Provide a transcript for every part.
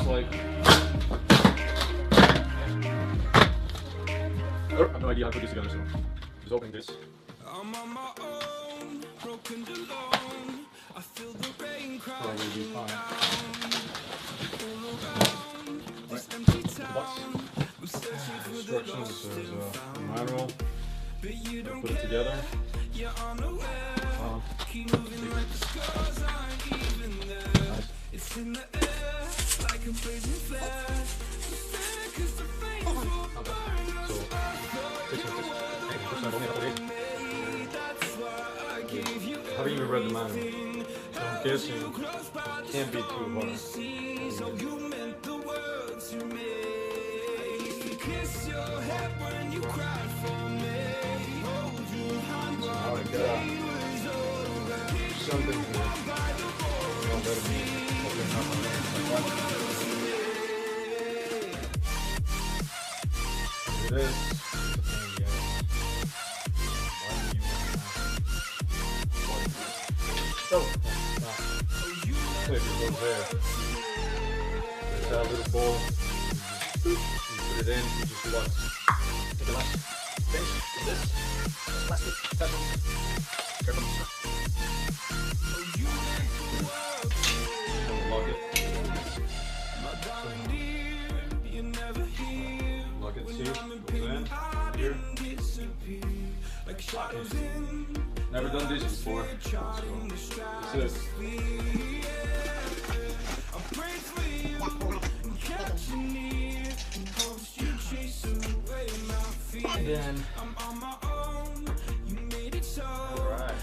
like. I have no idea how to put this together, so just opening this. I'm on my own, broken alone. I feel the rain Probably be fine. This empty town. Box. I'm searching for the Instructions. lost There's and a found. manual. But you don't Put it together. You're unaware. Keep moving like the scars aren't even there. Nice. It's in the air, like a blazing flare. Just there 'cause the flames will burn us. So, 6 minutes. Hey, first time only a couple days. That's why I gave you I haven't even read the manual, everything. so I'm guessing Close by it can't be too hard. so you meant the world to me. I used to kiss your head when you cried for me. Hold your hand while Oh my the God. day was over. Something here. No better me. Hopefully not my name. It is. So, clip it goes there. There's that little bowl. You put it in, you just do what? Take the last pinch of this. Plastic. Tap it. Here comes. Lock it. Lock it, see? Goes in. Here. Lock it. Never done this before. So, this is and then, alright.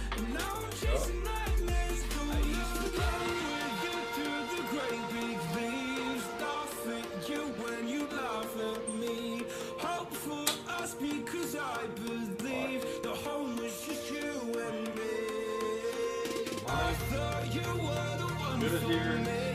Because I believe the home was just you and me. I thought you were the one Good for here. me.